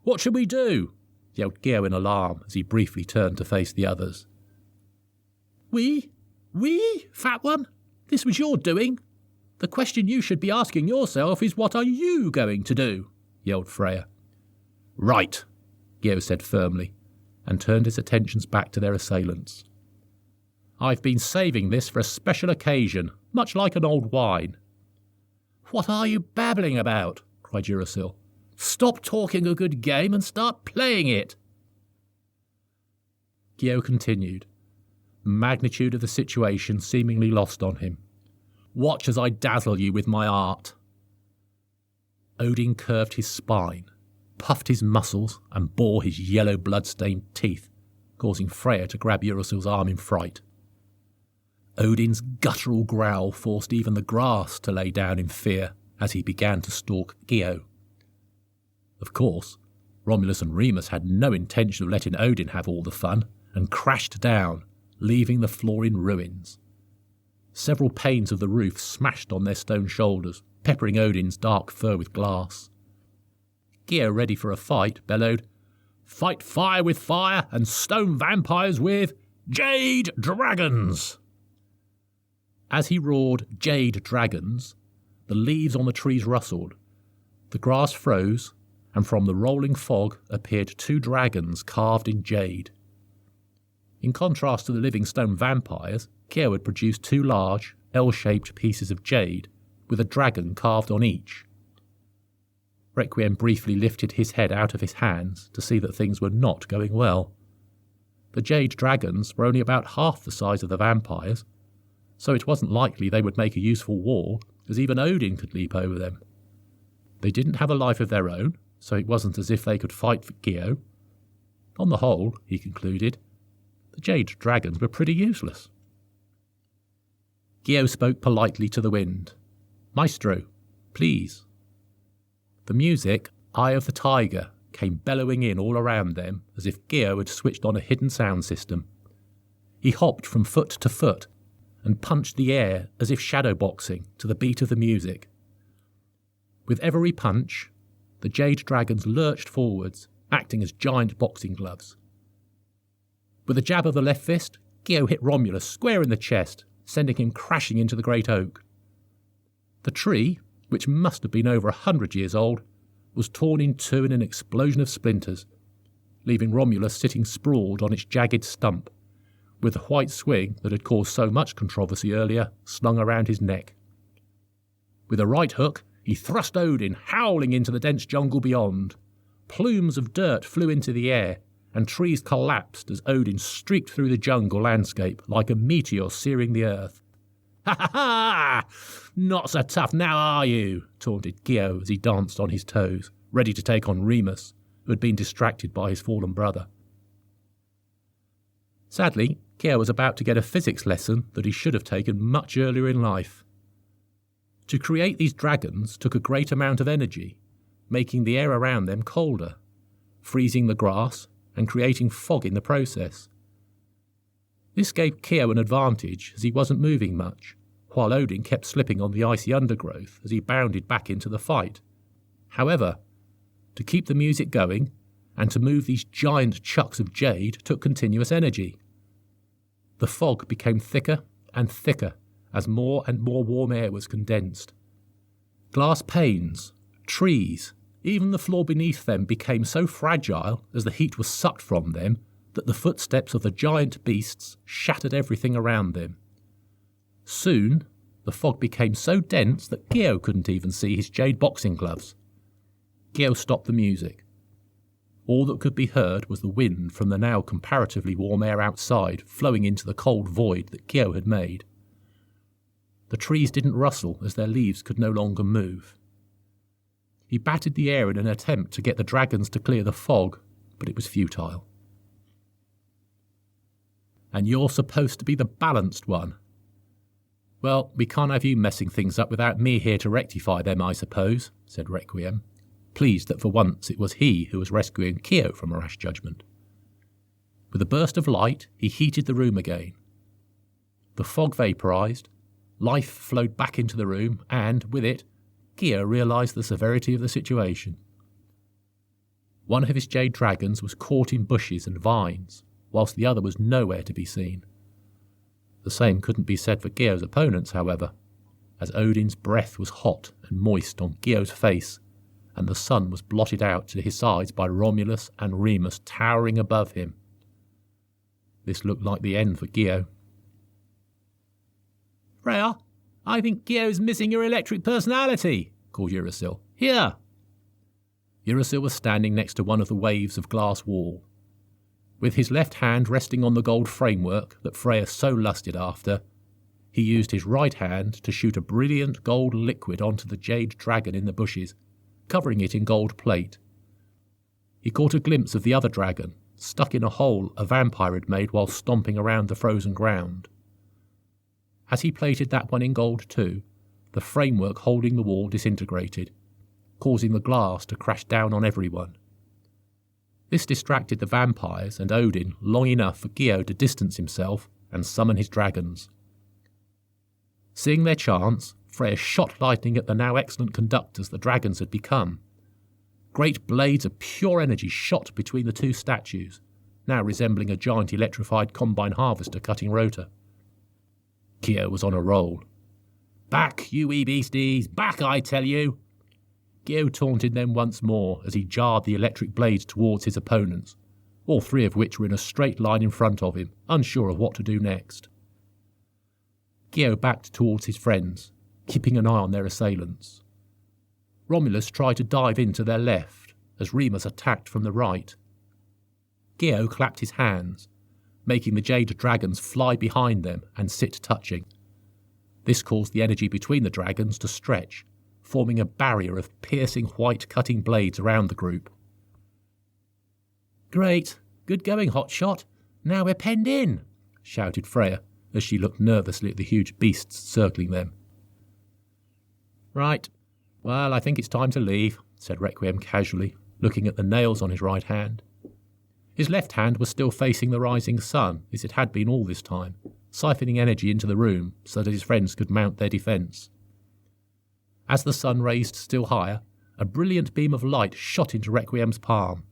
What should we do? Yelled Geo in alarm as he briefly turned to face the others. We? Fat one? This was your doing. The question you should be asking yourself is, what are you going to do? Yelled Freya. Right, Geo said firmly, and turned his attentions back to their assailants. I've been saving this for a special occasion, much like an old wine. What are you babbling about? Cried Uracil. Stop talking a good game and start playing it. Geo continued, the magnitude of the situation seemingly lost on him. Watch as I dazzle you with my art. Odin curved his spine, puffed his muscles, and bore his yellow blood-stained teeth, causing Freya to grab Uracil's arm in fright. Odin's guttural growl forced even the grass to lay down in fear as he began to stalk Geo. Of course, Romulus and Remus had no intention of letting Odin have all the fun and crashed down, leaving the floor in ruins. Several panes of the roof smashed on their stone shoulders, peppering Odin's dark fur with glass. Geo, ready for a fight, bellowed, Fight fire with fire and stone vampires with jade dragons! As he roared jade dragons, the leaves on the trees rustled, the grass froze, and from the rolling fog appeared 2 dragons carved in jade. In contrast to the living stone vampires, Geo had produced 2 large, L-shaped pieces of jade, with a dragon carved on each. Requiem briefly lifted his head out of his hands to see that things were not going well. The jade dragons were only about half the size of the vampires, so it wasn't likely they would make a useful wall, as even Odin could leap over them. They didn't have a life of their own, so it wasn't as if they could fight for Geo. On the whole, he concluded, the jade dragons were pretty useless. Geo spoke politely to the wind. Maestro, please. The music, Eye of the Tiger, came bellowing in all around them as if Geo had switched on a hidden sound system. He hopped from foot to foot and punched the air as if shadowboxing to the beat of the music. With every punch, the jade dragons lurched forwards, acting as giant boxing gloves. With a jab of the left fist, Geo hit Romulus square in the chest, sending him crashing into the great oak. The tree, which must have been over 100 years old, was torn in two in an explosion of splinters, leaving Romulus sitting sprawled on its jagged stump, with the white swing that had caused so much controversy earlier slung around his neck. With a right hook, he thrust Odin howling into the dense jungle beyond. Plumes of dirt flew into the air, and trees collapsed as Odin streaked through the jungle landscape like a meteor searing the earth. Ha ha ha! Not so tough now, are you? Taunted Geo as he danced on his toes, ready to take on Remus, who had been distracted by his fallen brother. Sadly, Geo was about to get a physics lesson that he should have taken much earlier in life. To create these dragons took a great amount of energy, making the air around them colder, freezing the grass, and creating fog in the process. This gave Geo an advantage as he wasn't moving much, while Odin kept slipping on the icy undergrowth as he bounded back into the fight. However, to keep the music going and to move these giant chucks of jade took continuous energy. The fog became thicker and thicker as more and more warm air was condensed. Glass panes, trees, even the floor beneath them became so fragile as the heat was sucked from them that the footsteps of the giant beasts shattered everything around them. Soon, the fog became so dense that Geo couldn't even see his jade boxing gloves. Geo stopped the music. All that could be heard was the wind from the now comparatively warm air outside flowing into the cold void that Geo had made. The trees didn't rustle as their leaves could no longer move. He batted the air in an attempt to get the dragons to clear the fog, but it was futile. And you're supposed to be the balanced one. Well, we can't have you messing things up without me here to rectify them, I suppose, said Requiem, pleased that for once it was he who was rescuing Geo from a rash judgment. With a burst of light, he heated the room again. The fog vaporized, life flowed back into the room, and, with it, Geo realized the severity of the situation. One of his jade dragons was caught in bushes and vines, whilst the other was nowhere to be seen. The same couldn't be said for Gio's opponents, however, as Odin's breath was hot and moist on Gio's face, and the sun was blotted out to his sides by Romulus and Remus towering above him. This looked like the end for Gio. "Freya, I think Gio's missing your electric personality," called Eurysil. "Here!" Eurysil was standing next to one of the waves of glass wall. With his left hand resting on the gold framework that Freya so lusted after, he used his right hand to shoot a brilliant gold liquid onto the jade dragon in the bushes, covering it in gold plate. He caught a glimpse of the other dragon, stuck in a hole a vampire had made while stomping around the frozen ground. As he plated that one in gold too, the framework holding the wall disintegrated, causing the glass to crash down on everyone. This distracted the vampires and Odin long enough for Gio to distance himself and summon his dragons. Seeing their chance, Freya shot lightning at the now excellent conductors the dragons had become. Great blades of pure energy shot between the two statues, now resembling a giant electrified combine harvester cutting rotor. Gio was on a roll. "Back, you wee beasties! Back, I tell you!" Gio taunted them once more as he jarred the electric blades towards his opponents, all three of which were in a straight line in front of him, unsure of what to do next. Gio backed towards his friends, keeping an eye on their assailants. Romulus tried to dive in to their left, as Remus attacked from the right. Gio clapped his hands, making the jade dragons fly behind them and sit touching. This caused the energy between the dragons to stretch, forming a barrier of piercing white cutting blades around the group. "Great, good going, Hotshot. Now we're penned in," shouted Freya, as she looked nervously at the huge beasts circling them. "Right, well, I think it's time to leave," said Requiem casually, looking at the nails on his right hand. His left hand was still facing the rising sun, as it had been all this time, siphoning energy into the room so that his friends could mount their defence. As the sun raised still higher, a brilliant beam of light shot into Requiem's palm.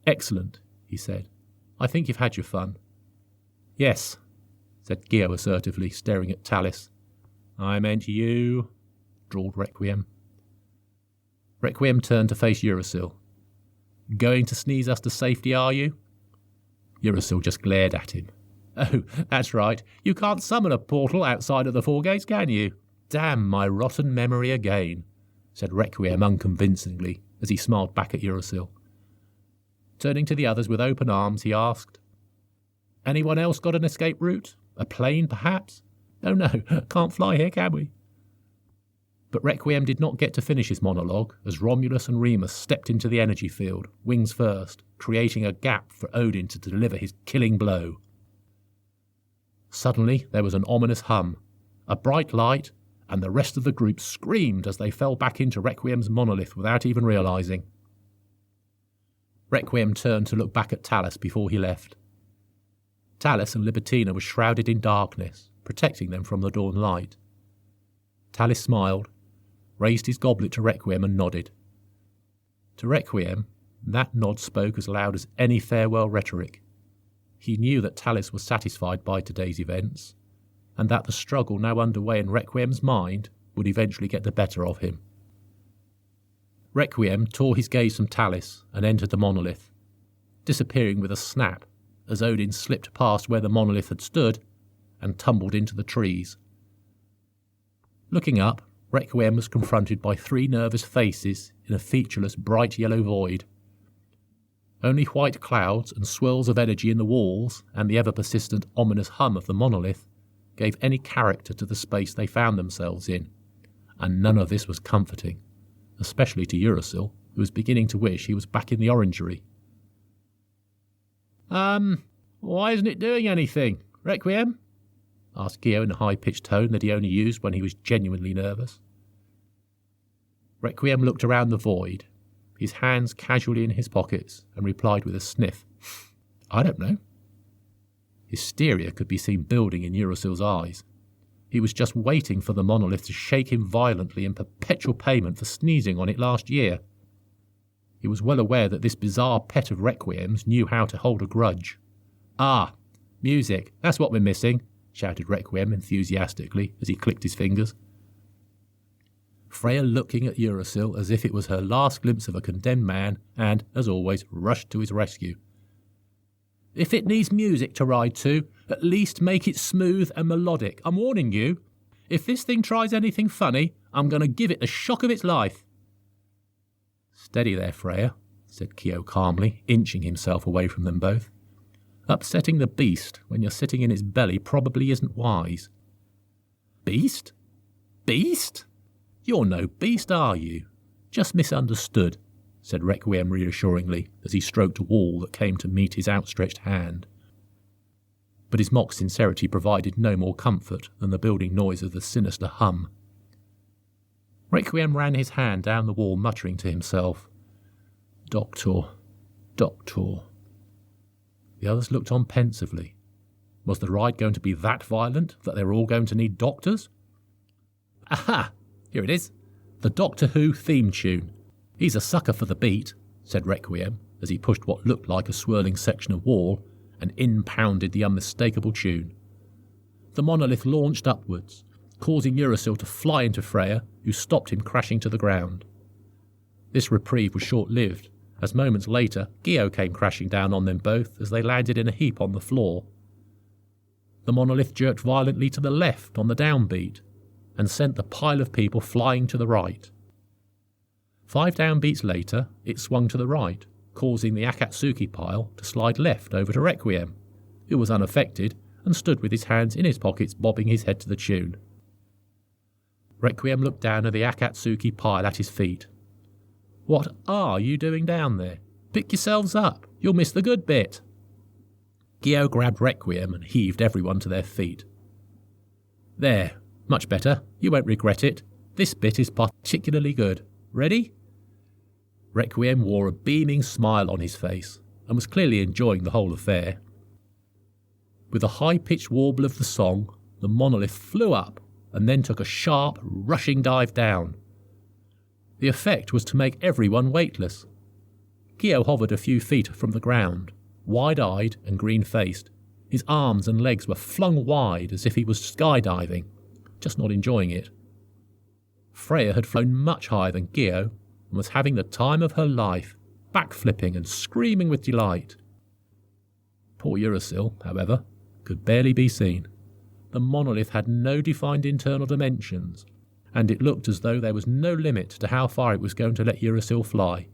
"Excellent," he said. "I think you've had your fun." "Yes," said Gio assertively, staring at Talis. "I meant you," drawled Requiem. Requiem turned to face Eurysil. "Going to sneeze us to safety, are you?" Eurysil just glared at him. "Oh, that's right. You can't summon a portal outside of the four gates, can you? Damn my rotten memory again," said Requiem unconvincingly, as he smiled back at Eurysil. Turning to the others with open arms, he asked, "Anyone else got an escape route? A plane, perhaps? Oh no, can't fly here, can we?" But Requiem did not get to finish his monologue, as Romulus and Remus stepped into the energy field, wings first, creating a gap for Odin to deliver his killing blow. Suddenly there was an ominous hum, a bright light, and the rest of the group screamed as they fell back into Requiem's monolith without even realising. Requiem turned to look back at Talis before he left. Talis and Libertina were shrouded in darkness, protecting them from the dawn light. Talis smiled, raised his goblet to Requiem and nodded. To Requiem, that nod spoke as loud as any farewell rhetoric. He knew that Talis was satisfied by today's events, and that the struggle now underway in Requiem's mind would eventually get the better of him. Requiem tore his gaze from Talis and entered the monolith, disappearing with a snap as Odin slipped past where the monolith had stood and tumbled into the trees. Looking up, Requiem was confronted by three nervous faces in a featureless bright yellow void. Only white clouds and swirls of energy in the walls and the ever-persistent ominous hum of the monolith gave any character to the space they found themselves in, and none of this was comforting, especially to Eurysil, who was beginning to wish he was back in the orangery. Why isn't it doing anything, Requiem?" asked Gio in a high-pitched tone that he only used when he was genuinely nervous. Requiem looked around the void, his hands casually in his pockets, and replied with a sniff, "I don't know." Hysteria could be seen building in Eurysil's eyes. He was just waiting for the monolith to shake him violently in perpetual payment for sneezing on it last year. He was well aware that this bizarre pet of Requiem's knew how to hold a grudge. "Ah, music, that's what we're missing," shouted Requiem enthusiastically as he clicked his fingers. Freya looking at Uracil as if it was her last glimpse of a condemned man and, as always, rushed to his rescue. "If it needs music to ride to, at least make it smooth and melodic. I'm warning you. If this thing tries anything funny, I'm going to give it the shock of its life." "Steady there, Freya," said Keo calmly, inching himself away from them both. "Upsetting the beast when you're sitting in its belly probably isn't wise." "Beast? Beast? You're no beast, are you? Just misunderstood," said Requiem reassuringly as he stroked a wall that came to meet his outstretched hand. But his mock sincerity provided no more comfort than the building noise of the sinister hum. Requiem ran his hand down the wall, muttering to himself, "Doctor, doctor." The others looked on pensively. Was the ride going to be that violent that they were all going to need doctors? "Aha! Here it is. The Doctor Who theme tune. He's a sucker for the beat," said Requiem as he pushed what looked like a swirling section of wall and in-pounded the unmistakable tune. The monolith launched upwards, causing Uracil to fly into Freya, who stopped him crashing to the ground. This reprieve was short-lived, as moments later Geo came crashing down on them both as they landed in a heap on the floor. The monolith jerked violently to the left on the downbeat and sent the pile of people flying to the right. 5 downbeats later, it swung to the right, causing the Akatsuki pile to slide left over to Requiem, who was unaffected and stood with his hands in his pockets bobbing his head to the tune. Requiem looked down at the Akatsuki pile at his feet. "What are you doing down there? Pick yourselves up, you'll miss the good bit." Geo grabbed Requiem and heaved everyone to their feet. "There, much better, you won't regret it. This bit is particularly good. Ready?" Requiem wore a beaming smile on his face and was clearly enjoying the whole affair. With a high-pitched warble of the song, the monolith flew up and then took a sharp, rushing dive down. The effect was to make everyone weightless. Geo hovered a few feet from the ground, wide-eyed and green-faced. His arms and legs were flung wide as if he was skydiving, just not enjoying it. Freya had flown much higher than Geo and was having the time of her life, backflipping and screaming with delight. Poor Uracil, however, could barely be seen. The monolith had no defined internal dimensions, and it looked as though there was no limit to how far it was going to let Uracil fly.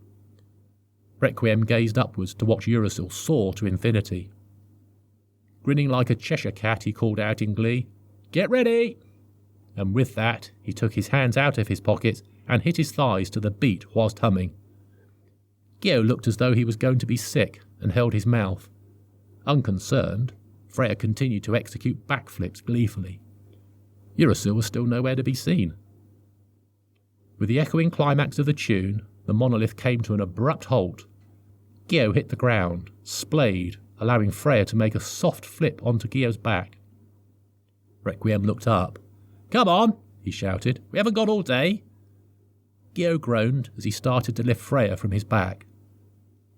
Requiem gazed upwards to watch Uracil soar to infinity. Grinning like a Cheshire cat, he called out in glee, "Get ready!" And with that, he took his hands out of his pockets and hit his thighs to the beat whilst humming. Geo looked as though he was going to be sick and held his mouth. Unconcerned, Freya continued to execute backflips gleefully. Uracil was still nowhere to be seen. With the echoing climax of the tune, the monolith came to an abrupt halt. Geo hit the ground, splayed, allowing Freya to make a soft flip onto Geo's back. Requiem looked up. "Come on," he shouted. "We haven't got all day." Geo groaned as he started to lift Freya from his back.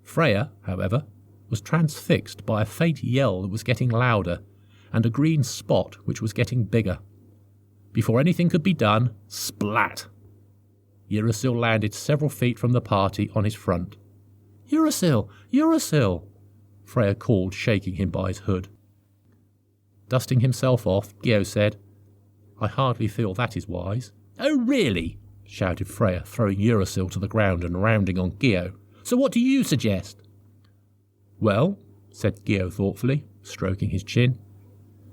Freya, however, was transfixed by a faint yell that was getting louder and a green spot which was getting bigger. Before anything could be done, splat! Uracil landed several feet from the party on his front. "Uracil! Uracil!" Freya called, shaking him by his hood. Dusting himself off, Geo said, "I hardly feel that is wise." "Oh, really?" shouted Freya, throwing Uracil to the ground and rounding on Geo. "So what do you suggest?" "Well," said Geo thoughtfully, stroking his chin,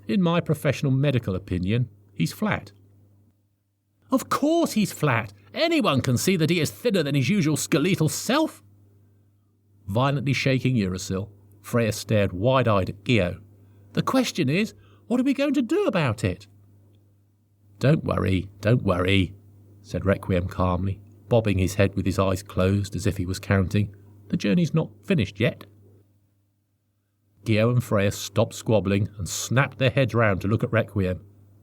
"in my professional medical opinion, he's flat." "Of course he's flat. Anyone can see that he is thinner than his usual skeletal self." Violently shaking Uracil, Freya stared wide-eyed at Geo. "The question is, what are we going to do about it?" Don't worry," said Requiem calmly, bobbing his head with his eyes closed as if he was counting. "The journey's not finished yet." Geo and Freya stopped squabbling and snapped their heads round to look at Requiem.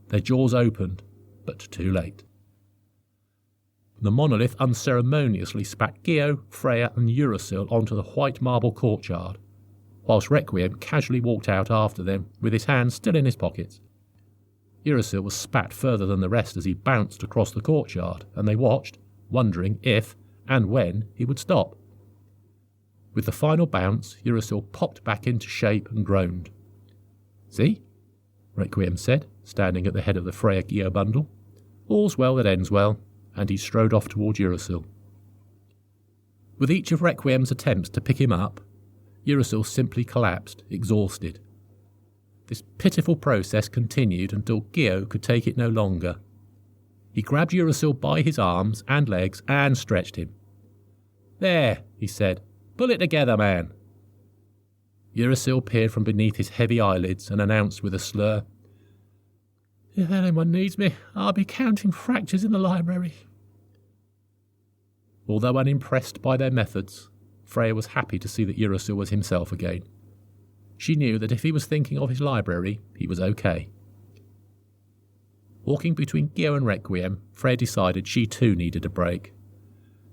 Their jaws opened, but too late. the monolith unceremoniously spat Gio, Freya and Eurysil onto the white marble courtyard, whilst Requiem casually walked out after them with his hands still in his pockets. Eurysil was spat further than the rest as he bounced across the courtyard, and they watched, wondering if and when he would stop. With the final bounce, Eurysil popped back into shape and groaned. "See?" Requiem said, standing at the head of the Freya-Gio bundle. "All's well that ends well," and he strode off towards Eurysil. With each of Requiem's attempts to pick him up, Eurysil simply collapsed, exhausted. This pitiful process continued until Gio could take it no longer. He grabbed Eurysil by his arms and legs and stretched him. "There," he said. "Pull it together, man." Eurysil peered from beneath his heavy eyelids and announced with a slur, "If anyone needs me, I'll be counting fractures in the library." Although unimpressed by their methods, Freya was happy to see that Eurysil was himself again. She knew that if he was thinking of his library, he was okay. Walking between Gio and Requiem, Freya decided she too needed a break.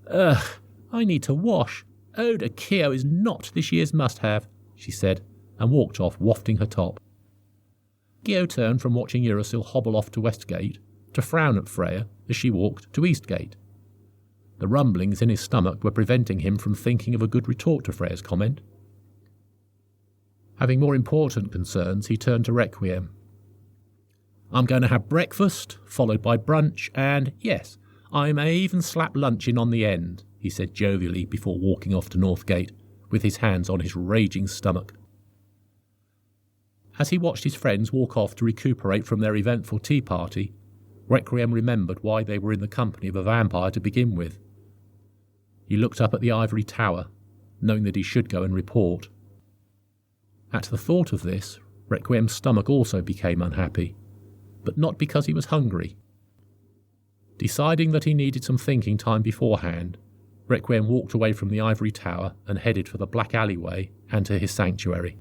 "Ugh, I need to wash. Eau de Quio is not this year's must-have," she said, and walked off, wafting her top. Gio turned from watching Eurysil hobble off to Westgate to frown at Freya as she walked to Eastgate. The rumblings in his stomach were preventing him from thinking of a good retort to Freya's comment. Having more important concerns, he turned to Requiem. "I'm going to have breakfast, followed by brunch, and, yes, I may even slap lunch in on the end," he said jovially before walking off to Northgate, with his hands on his raging stomach. As he watched his friends walk off to recuperate from their eventful tea party, Requiem remembered why they were in the company of a vampire to begin with. He looked up at the ivory tower, knowing that he should go and report. At the thought of this, Requiem's stomach also became unhappy, but not because he was hungry. Deciding that he needed some thinking time beforehand, Requiem walked away from the ivory tower and headed for the black alleyway and to his sanctuary.